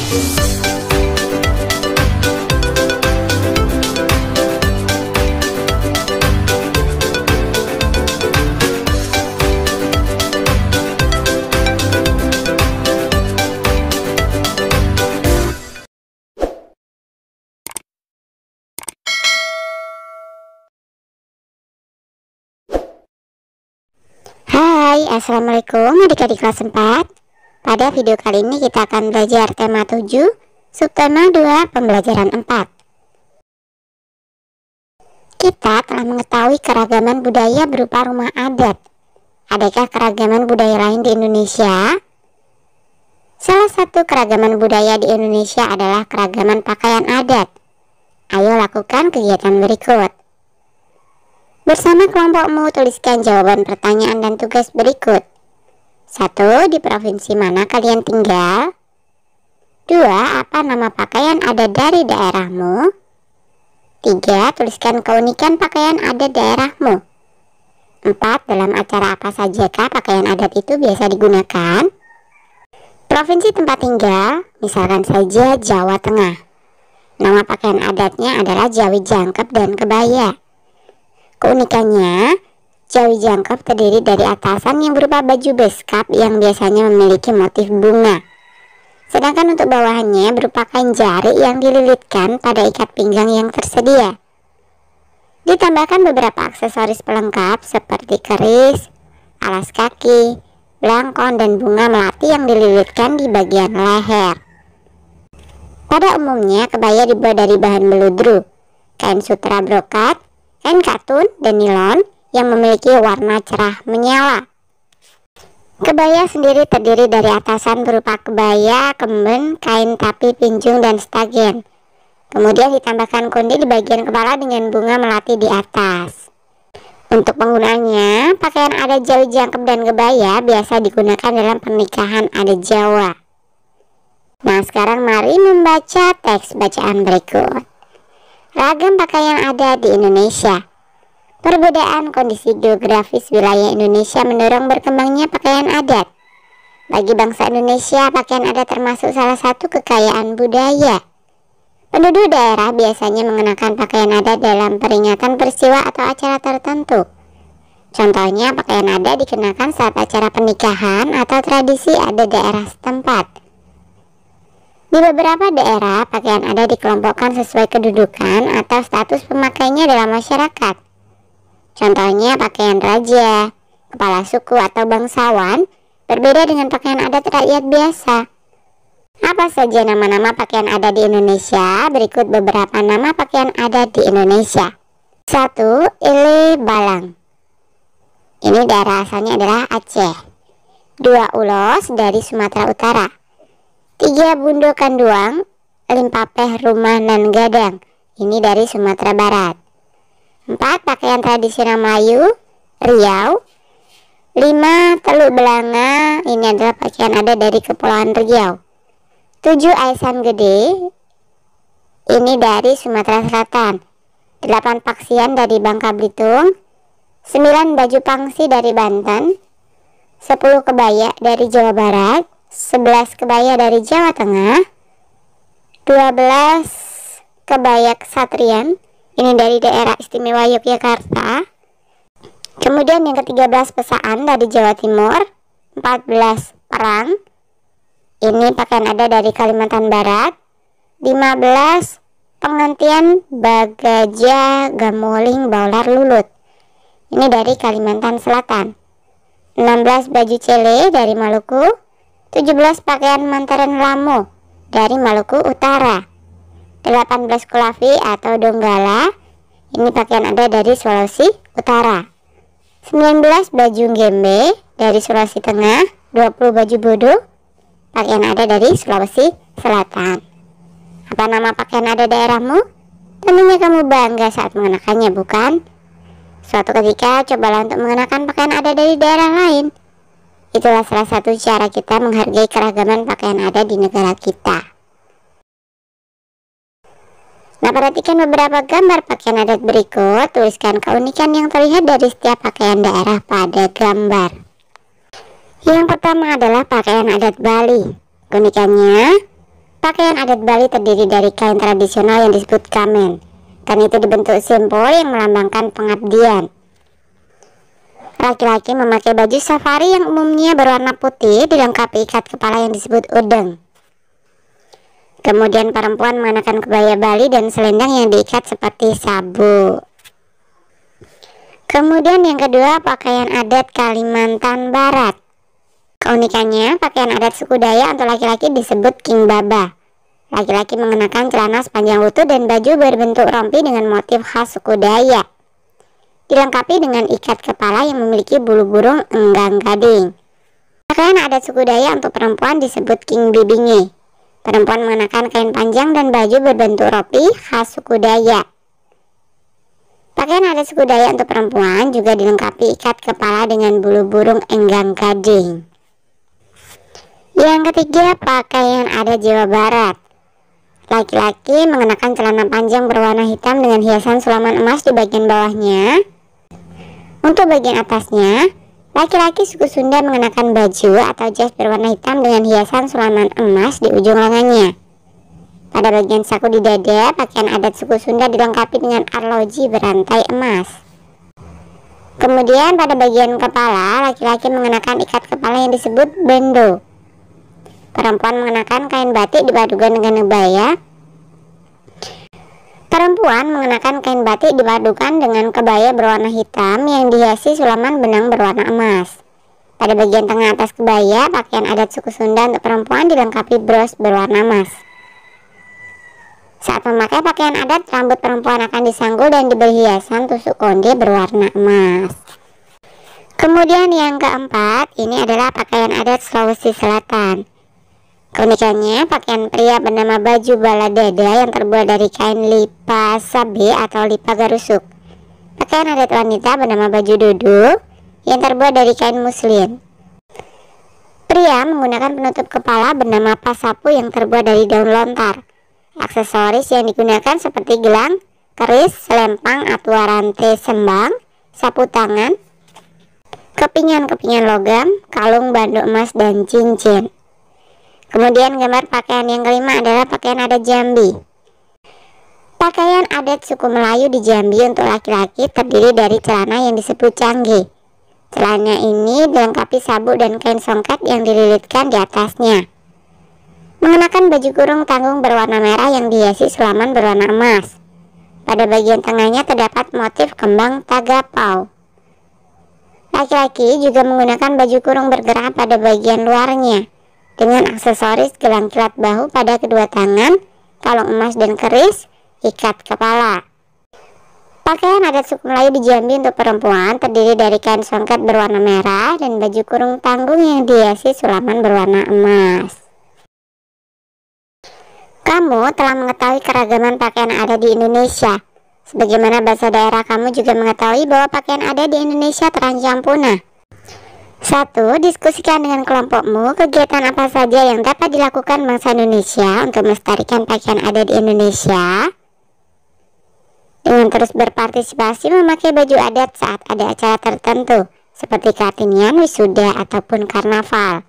Hai, assalamualaikum adik-adik kelas 4. Pada video kali ini kita akan belajar tema 7, subtema 2, pembelajaran 4. Kita telah mengetahui keragaman budaya berupa rumah adat. Adakah keragaman budaya lain di Indonesia? Salah satu keragaman budaya di Indonesia adalah keragaman pakaian adat. Ayo lakukan kegiatan berikut. Bersama kelompokmu tuliskan jawaban pertanyaan dan tugas berikut. 1. Di provinsi mana kalian tinggal? 2. Apa nama pakaian adat dari daerahmu? 3. Tuliskan keunikan pakaian adat daerahmu. 4. Dalam acara apa sajakah pakaian adat itu biasa digunakan? Provinsi tempat tinggal, misalkan saja Jawa Tengah. Nama pakaian adatnya adalah Jawi Jangkep dan Kebaya. Keunikannya, Jawi Jangkep terdiri dari atasan yang berupa baju beskap yang biasanya memiliki motif bunga. Sedangkan untuk bawahannya berupa kain jari yang dililitkan pada ikat pinggang yang tersedia. Ditambahkan beberapa aksesoris pelengkap seperti keris, alas kaki, belangkon, dan bunga melati yang dililitkan di bagian leher. Pada umumnya, kebaya dibuat dari bahan beludru, kain sutra brokat, kain katun, dan nilon yang memiliki warna cerah menyala. Kebaya sendiri terdiri dari atasan berupa kebaya, kemben, kain tapi, pinjung, dan stagen. Kemudian ditambahkan kundi di bagian kepala dengan bunga melati di atas. Untuk penggunaannya, pakaian adat Jawi Jangkep dan kebaya biasa digunakan dalam pernikahan adat Jawa. Nah, sekarang mari membaca teks bacaan berikut. Ragam pakaian adat di Indonesia. Perbedaan kondisi geografis wilayah Indonesia mendorong berkembangnya pakaian adat. Bagi bangsa Indonesia, pakaian adat termasuk salah satu kekayaan budaya. Penduduk daerah biasanya mengenakan pakaian adat dalam peringatan peristiwa atau acara tertentu. Contohnya, pakaian adat dikenakan saat acara pernikahan atau tradisi adat daerah setempat. Di beberapa daerah, pakaian adat dikelompokkan sesuai kedudukan atau status pemakainya dalam masyarakat. Contohnya, pakaian raja, kepala suku, atau bangsawan berbeda dengan pakaian adat rakyat biasa. Apa saja nama-nama pakaian adat di Indonesia? Berikut beberapa nama pakaian adat di Indonesia. 1. Ile Balang. Ini daerah asalnya adalah Aceh. 2. Ulos dari Sumatera Utara. 3. Bundo Kanduang, Limpapeh Rumah Nan Gadang. Ini dari Sumatera Barat. 4. Pakaian tradisional Melayu, Riau. 5. Teluk Belanga. Ini adalah pakaian adat dari Kepulauan Riau. 7. Aisan Gede. Ini dari Sumatera Selatan. 8. Paksian dari Bangka Belitung. 9. Baju pangsi dari Banten. 10. Kebaya dari Jawa Barat. 11. Kebaya dari Jawa Tengah. 12. Kebaya Kesatrian. Ini dari daerah istimewa Yogyakarta. Kemudian yang ke-13 Pesaan dari Jawa Timur. 14. Perang. Ini pakaian adat dari Kalimantan Barat. 15. Pengantian Bagaja Gamuling Baular Lulut. Ini dari Kalimantan Selatan. 16. Baju cele dari Maluku. 17. Pakaian Mantaran Lamu dari Maluku Utara. 18. Kulavi atau Donggala. Ini pakaian adat dari Sulawesi Utara. 19. Baju Gembe dari Sulawesi Tengah. 20. Baju Bodo, pakaian adat dari Sulawesi Selatan. Apa nama pakaian adat daerahmu? Tentunya kamu bangga saat mengenakannya, bukan? Suatu ketika cobalah untuk mengenakan pakaian adat dari daerah lain. Itulah salah satu cara kita menghargai keragaman pakaian adat di negara kita. Nah, perhatikan beberapa gambar pakaian adat berikut. Tuliskan keunikan yang terlihat dari setiap pakaian daerah pada gambar. Yang pertama adalah pakaian adat Bali. Keunikannya, Pakaian adat Bali terdiri dari kain tradisional yang disebut kamen. Kain itu dibentuk simbol yang melambangkan pengabdian. Laki-laki memakai baju safari yang umumnya berwarna putih dilengkapi ikat kepala yang disebut udeng. Kemudian perempuan mengenakan kebaya Bali dan selendang yang diikat seperti sabuk. Kemudian yang kedua, pakaian adat Kalimantan Barat. Keunikannya, pakaian adat suku Dayak untuk laki-laki disebut King Baba. Laki-laki mengenakan celana sepanjang lutut dan baju berbentuk rompi dengan motif khas suku Dayak, dilengkapi dengan ikat kepala yang memiliki bulu burung enggang gading. Pakaian adat suku Dayak untuk perempuan disebut King Bibinge. Perempuan mengenakan kain panjang dan baju berbentuk rompi khas suku Dayak. Pakaian adat suku Dayak untuk perempuan juga dilengkapi ikat kepala dengan bulu burung enggang gading. Yang ketiga, pakaian adat Jawa Barat. Laki-laki mengenakan celana panjang berwarna hitam dengan hiasan sulaman emas di bagian bawahnya. Untuk bagian atasnya, laki-laki suku Sunda mengenakan baju atau jas berwarna hitam dengan hiasan sulaman emas di ujung lengannya. Pada bagian saku di dada, pakaian adat suku Sunda dilengkapi dengan arloji berantai emas. Kemudian pada bagian kepala, laki-laki mengenakan ikat kepala yang disebut bendo. Perempuan mengenakan kain batik dipadukan dengan kebaya. Perempuan mengenakan kain batik dipadukan dengan kebaya berwarna hitam yang dihiasi sulaman benang berwarna emas. Pada bagian tengah atas kebaya, pakaian adat suku Sunda untuk perempuan dilengkapi bros berwarna emas. Saat memakai pakaian adat, rambut perempuan akan disanggul dan diberi hiasan tusuk konde berwarna emas. Kemudian yang keempat, ini adalah pakaian adat Sulawesi Selatan. Keunikannya, pakaian pria bernama baju bala dada yang terbuat dari kain lipa sabe atau lipa garusuk. Pakaian adat wanita bernama baju dudu yang terbuat dari kain muslin. Pria menggunakan penutup kepala bernama pasapu yang terbuat dari daun lontar. Aksesoris yang digunakan seperti gelang, keris, selempang, atua rantai sembang, sapu tangan, kepingan-kepingan logam, kalung bando emas, dan cincin. Kemudian gambar pakaian yang kelima adalah pakaian adat Jambi. Pakaian adat suku Melayu di Jambi untuk laki-laki terdiri dari celana yang disebut cangge. Celana ini dilengkapi sabuk dan kain songket yang dililitkan di atasnya. Mengenakan baju kurung tanggung berwarna merah yang dihiasi sulaman berwarna emas. Pada bagian tengahnya terdapat motif kembang tagapau. Laki-laki juga menggunakan baju kurung bergerak pada bagian luarnya, dengan aksesoris gelang kilat bahu pada kedua tangan, kalung emas dan keris, ikat kepala. Pakaian adat suku Melayu di Jambi untuk perempuan terdiri dari kain songket berwarna merah dan baju kurung tanggung yang dihiasi sulaman berwarna emas. Kamu telah mengetahui keragaman pakaian adat di Indonesia. Sebagaimana bahasa daerah, kamu juga mengetahui bahwa pakaian adat di Indonesia terancam punah. 1. Diskusikan dengan kelompokmu kegiatan apa saja yang dapat dilakukan bangsa Indonesia untuk melestarikan pakaian adat di Indonesia. Dengan terus berpartisipasi memakai baju adat saat ada acara tertentu, seperti Kartinian, wisuda, ataupun karnaval.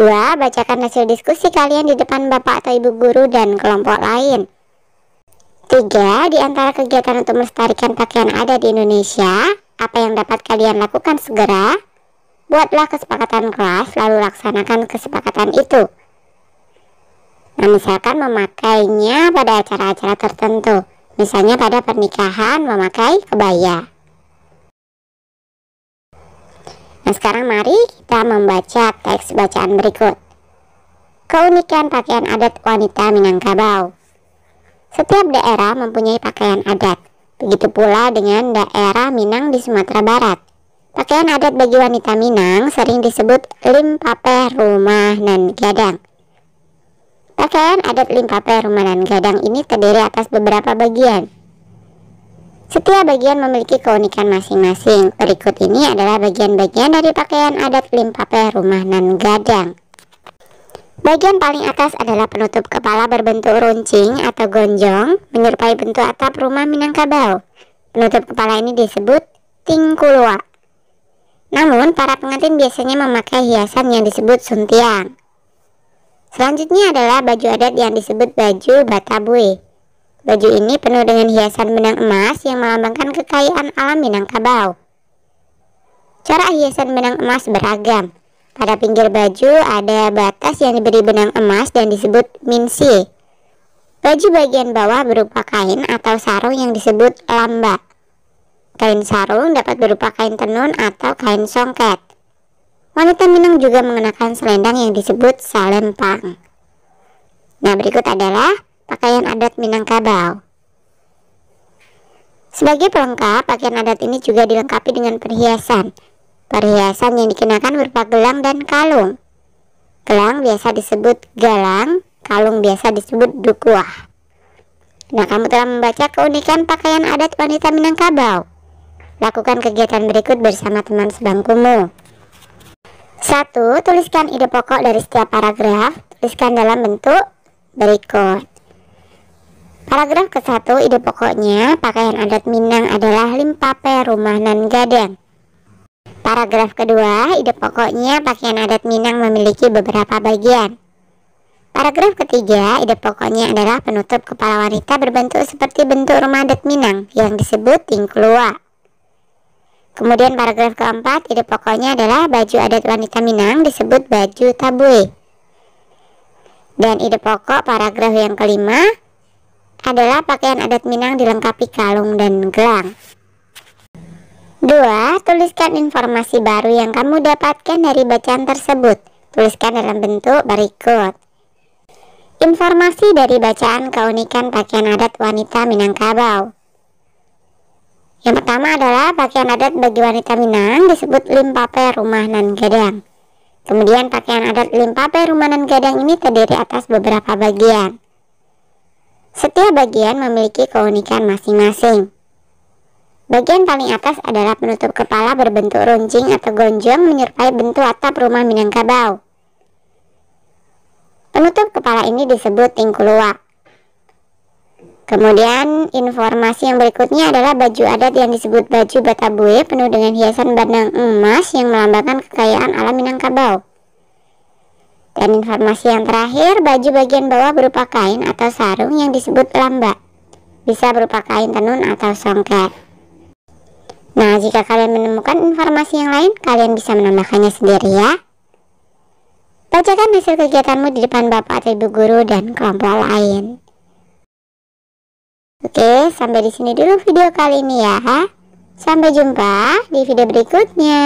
2. Bacakan hasil diskusi kalian di depan bapak atau ibu guru dan kelompok lain. 3. Di antara kegiatan untuk melestarikan pakaian adat di Indonesia, apa yang dapat kalian lakukan segera? Buatlah kesepakatan kelas, lalu laksanakan kesepakatan itu. Nah, misalkan memakainya pada acara-acara tertentu, misalnya pada pernikahan memakai kebaya. Nah, sekarang mari kita membaca teks bacaan berikut. Keunikan pakaian adat wanita Minangkabau. Setiap daerah mempunyai pakaian adat, begitu pula dengan daerah Minang di Sumatera Barat. Pakaian adat bagi wanita Minang sering disebut limpape rumah nan gadang. Pakaian adat limpape rumah nan gadang ini terdiri atas beberapa bagian. Setiap bagian memiliki keunikan masing-masing. Berikut ini adalah bagian-bagian dari pakaian adat limpape rumah nan gadang. Bagian paling atas adalah penutup kepala berbentuk runcing atau gonjong menyerupai bentuk atap rumah Minangkabau. Penutup kepala ini disebut tingkulua. Namun, para pengantin biasanya memakai hiasan yang disebut suntiang. Selanjutnya adalah baju adat yang disebut baju Batabué. Baju ini penuh dengan hiasan benang emas yang melambangkan kekayaan alam Minangkabau. Cara hiasan benang emas beragam. Pada pinggir baju ada batas yang diberi benang emas dan disebut minsie. Baju bagian bawah berupa kain atau sarung yang disebut lamba. Kain sarung dapat berupa kain tenun atau kain songket. Wanita Minang juga mengenakan selendang yang disebut salempang. Nah, berikut adalah pakaian adat Minangkabau. Sebagai pelengkap, pakaian adat ini juga dilengkapi dengan perhiasan. Perhiasan yang dikenakan berupa gelang dan kalung. Gelang biasa disebut galang, kalung biasa disebut dukuah. Nah, kamu telah membaca keunikan pakaian adat wanita Minangkabau. Lakukan kegiatan berikut bersama teman sebangkumu. 1. Tuliskan ide pokok dari setiap paragraf. Tuliskan dalam bentuk berikut. Paragraf ke-1, ide pokoknya, pakaian adat Minang adalah limpape rumah nan gadang. Paragraf kedua, ide pokoknya pakaian adat Minang memiliki beberapa bagian. Paragraf ketiga, ide pokoknya adalah penutup kepala wanita berbentuk seperti bentuk rumah adat Minang yang disebut tingklua. Kemudian paragraf keempat, ide pokoknya adalah baju adat wanita Minang disebut baju tabué. Dan ide pokok paragraf yang kelima adalah pakaian adat Minang dilengkapi kalung dan gelang. 2. Tuliskan informasi baru yang kamu dapatkan dari bacaan tersebut. Tuliskan dalam bentuk berikut. Informasi dari bacaan keunikan pakaian adat wanita Minangkabau. Yang pertama adalah pakaian adat bagi wanita Minang disebut limpape rumah nan gadang. Kemudian pakaian adat limpape rumah nan gadang ini terdiri atas beberapa bagian. Setiap bagian memiliki keunikan masing-masing. Bagian paling atas adalah penutup kepala berbentuk runcing atau gonjong menyerupai bentuk atap rumah Minangkabau. Penutup kepala ini disebut tingkulua. Kemudian informasi yang berikutnya adalah baju adat yang disebut baju Batabué penuh dengan hiasan benang emas yang melambangkan kekayaan alam Minangkabau. Dan informasi yang terakhir, baju bagian bawah berupa kain atau sarung yang disebut lamba. Bisa berupa kain tenun atau songket. Nah, jika kalian menemukan informasi yang lain, kalian bisa menambahkannya sendiri ya. Bacakan hasil kegiatanmu di depan Bapak atau Ibu guru dan kelompok lain. Oke, sampai di sini dulu video kali ini ya. Sampai jumpa di video berikutnya.